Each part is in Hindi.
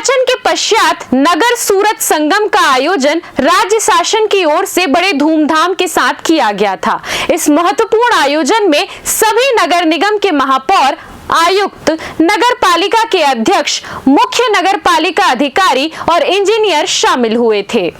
निर्वाचन के पश्चात नगर सूरत संगम का आयोजन राज्य शासन की ओर से बड़े धूमधाम के साथ किया गया था। इस महत्वपूर्ण आयोजन में सभी नगर निगम के महापौर, आयुक्त, नगर पालिका के अध्यक्ष, मुख्य नगर पालिका अधिकारी और इंजीनियर शामिल हुए थे।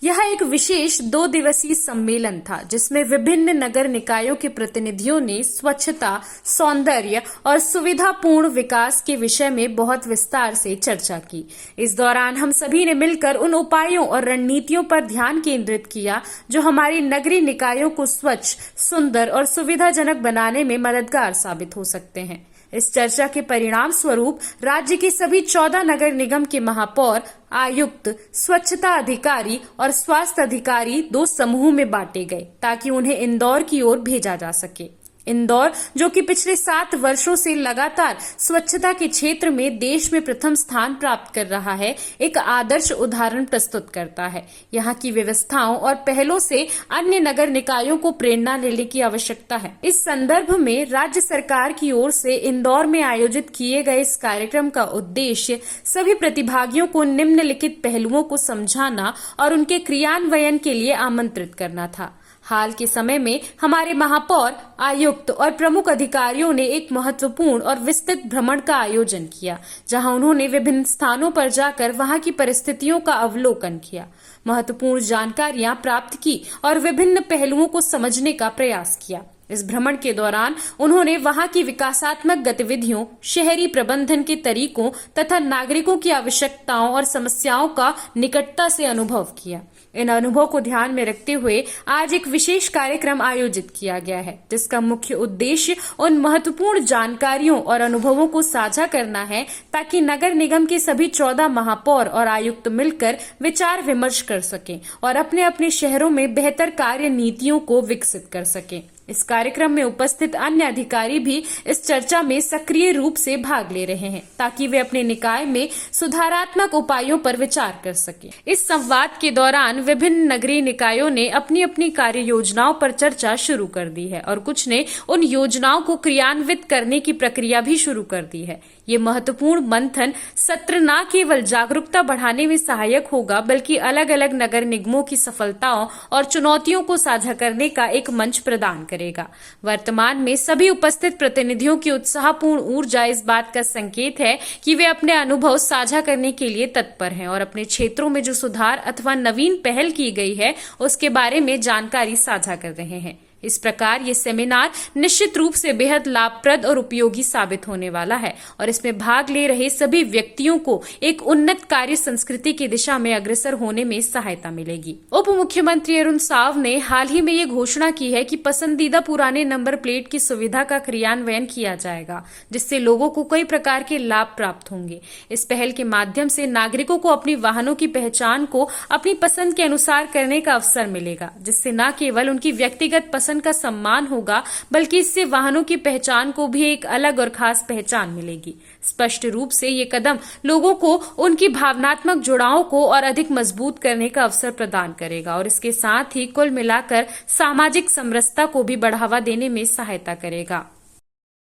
यह एक विशेष 2 दिवसीय सम्मेलन था जिसमें विभिन्न नगर निकायों के प्रतिनिधियों ने स्वच्छता, सौंदर्य और सुविधापूर्ण विकास के विषय में बहुत विस्तार से चर्चा की। इस दौरान हम सभी ने मिलकर उन उपायों और रणनीतियों पर ध्यान केंद्रित किया जो हमारी नगरीय निकायों को स्वच्छ, सुंदर और सुविधाजनक बनाने में मददगार साबित हो सकते हैं। इस चर्चा के परिणाम स्वरूप राज्य के सभी 14 नगर निगम के महापौर, आयुक्त, स्वच्छता अधिकारी और स्वास्थ्य अधिकारी 2 समूह में बांटे गए ताकि उन्हें इंदौर की ओर भेजा जा सके। इंदौर, जो कि पिछले 7 वर्षों से लगातार स्वच्छता के क्षेत्र में देश में प्रथम स्थान प्राप्त कर रहा है, एक आदर्श उदाहरण प्रस्तुत करता है। यहाँ की व्यवस्थाओं और पहलों से अन्य नगर निकायों को प्रेरणा लेने की आवश्यकता है। इस संदर्भ में राज्य सरकार की ओर से इंदौर में आयोजित किए गए इस कार्यक्रम का उद्देश्य सभी प्रतिभागियों को निम्नलिखित पहलुओं को समझाना और उनके क्रियान्वयन के लिए आमंत्रित करना था। हाल के समय में हमारे महापौर, आयुक्त और प्रमुख अधिकारियों ने एक महत्वपूर्ण और विस्तृत भ्रमण का आयोजन किया, जहां उन्होंने विभिन्न स्थानों पर जाकर वहां की परिस्थितियों का अवलोकन किया, महत्वपूर्ण जानकारियां प्राप्त की और विभिन्न पहलुओं को समझने का प्रयास किया। इस भ्रमण के दौरान उन्होंने वहां की विकासात्मक गतिविधियों, शहरी प्रबंधन के तरीकों तथा नागरिकों की आवश्यकताओं और समस्याओं का निकटता से अनुभव किया। इन अनुभव को ध्यान में रखते हुए आज एक विशेष कार्यक्रम आयोजित किया गया है, जिसका मुख्य उद्देश्य उन महत्वपूर्ण जानकारियों और अनुभवों को साझा करना है ताकि नगर निगम के सभी 14 महापौर और आयुक्त मिलकर विचार विमर्श कर सकें और अपने अपने शहरों में बेहतर कार्य नीतियों को विकसित कर सकें। इस कार्यक्रम में उपस्थित अन्य अधिकारी भी इस चर्चा में सक्रिय रूप से भाग ले रहे हैं ताकि वे अपने निकाय में सुधारात्मक उपायों पर विचार कर सकें। इस संवाद के दौरान विभिन्न नगरीय निकायों ने अपनी अपनी कार्य योजनाओं पर चर्चा शुरू कर दी है और कुछ ने उन योजनाओं को क्रियान्वित करने की प्रक्रिया भी शुरू कर दी है। ये महत्वपूर्ण मंथन सत्र न केवल जागरूकता बढ़ाने में सहायक होगा बल्कि अलग अलग नगर निगमों की सफलताओं और चुनौतियों को साझा करने का एक मंच प्रदान करेगा। वर्तमान में सभी उपस्थित प्रतिनिधियों की उत्साहपूर्ण ऊर्जा इस बात का संकेत है कि वे अपने अनुभव साझा करने के लिए तत्पर हैं और अपने क्षेत्रों में जो सुधार अथवा नवीन पहल की गई है उसके बारे में जानकारी साझा कर रहे हैं। इस प्रकार ये सेमिनार निश्चित रूप से बेहद लाभप्रद और उपयोगी साबित होने वाला है और इसमें भाग ले रहे सभी व्यक्तियों को एक उन्नत कार्य संस्कृति की दिशा में अग्रसर होने में सहायता मिलेगी। उप मुख्यमंत्री अरुण साव ने हाल ही में ये घोषणा की है कि पसंदीदा पुराने नंबर प्लेट की सुविधा का क्रियान्वयन किया जाएगा, जिससे लोगों को कई प्रकार के लाभ प्राप्त होंगे। इस पहल के माध्यम से नागरिकों को अपनी वाहनों की पहचान को अपनी पसंद के अनुसार करने का अवसर मिलेगा, जिससे न केवल उनकी व्यक्तिगत पसंद का सम्मान होगा बल्कि इससे वाहनों की पहचान को भी एक अलग और खास पहचान मिलेगी। स्पष्ट रूप से ये कदम लोगों को उनकी भावनात्मक जुड़ाव को और अधिक मजबूत करने का अवसर प्रदान करेगा और इसके साथ ही कुल मिलाकर सामाजिक समरसता को भी बढ़ावा देने में सहायता करेगा।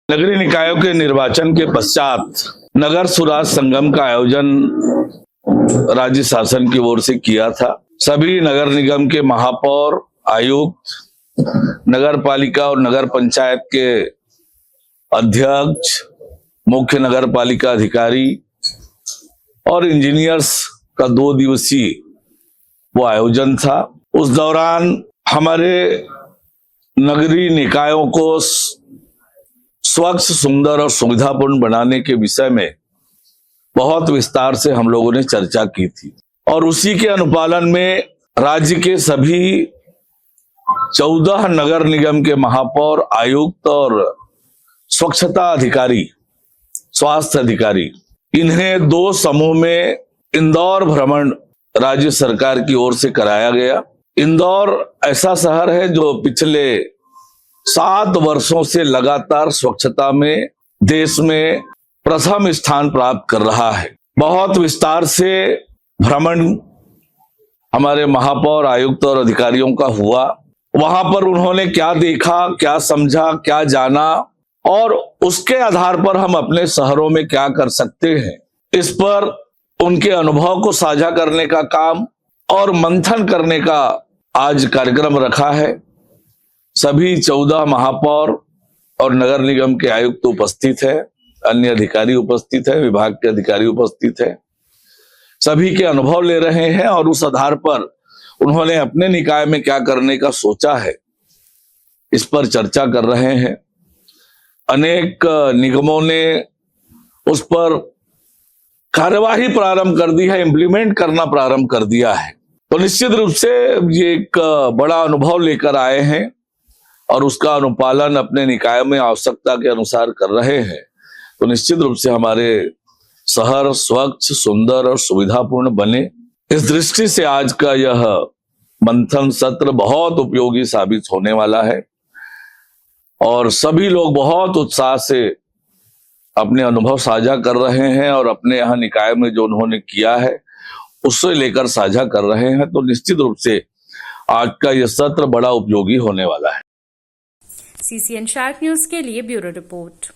नगरीय निकायों के निर्वाचन के पश्चात नगर सुराज संगम का आयोजन राज्य शासन की ओर से किया था। सभी नगर निगम के महापौर, आयुक्त, नगर पालिका और नगर पंचायत के अध्यक्ष, मुख्य नगर पालिका अधिकारी और इंजीनियर्स का 2 दिवसीय वो आयोजन था। उस दौरान हमारे नगरीय निकायों को स्वच्छ, सुंदर और सुविधापूर्ण बनाने के विषय में बहुत विस्तार से हम लोगों ने चर्चा की थी और उसी के अनुपालन में राज्य के सभी 14 नगर निगम के महापौर, आयुक्त और स्वच्छता अधिकारी, स्वास्थ्य अधिकारी, इन्हें 2 समूह में इंदौर भ्रमण राज्य सरकार की ओर से कराया गया। इंदौर ऐसा शहर है जो पिछले 7 वर्षों से लगातार स्वच्छता में देश में प्रथम स्थान प्राप्त कर रहा है। बहुत विस्तार से भ्रमण हमारे महापौर, आयुक्त और अधिकारियों का हुआ। वहां पर उन्होंने क्या देखा, क्या समझा, क्या जाना और उसके आधार पर हम अपने शहरों में क्या कर सकते हैं, इस पर उनके अनुभव को साझा करने का काम और मंथन करने का आज कार्यक्रम रखा है। सभी 14 महापौर और नगर निगम के आयुक्त उपस्थित है, अन्य अधिकारी उपस्थित है, विभाग के अधिकारी उपस्थित है। सभी के अनुभव ले रहे हैं और उस आधार पर उन्होंने अपने निकाय में क्या करने का सोचा है, इस पर चर्चा कर रहे हैं। अनेक निगमों ने उस पर कार्यवाही प्रारंभ कर दी है, इंप्लीमेंट करना प्रारंभ कर दिया है। तो निश्चित रूप से ये एक बड़ा अनुभव लेकर आए हैं और उसका अनुपालन अपने निकाय में आवश्यकता के अनुसार कर रहे हैं। तो निश्चित रूप से हमारे शहर स्वच्छ, सुंदर और सुविधापूर्ण बने, इस दृष्टि से आज का यह मंथन सत्र बहुत उपयोगी साबित होने वाला है और सभी लोग बहुत उत्साह से अपने अनुभव साझा कर रहे हैं और अपने यहाँ निकाय में जो उन्होंने किया है उससे लेकर साझा कर रहे हैं। तो निश्चित रूप से आज का यह सत्र बड़ा उपयोगी होने वाला है। CCN शार्क न्यूज के लिए ब्यूरो रिपोर्ट।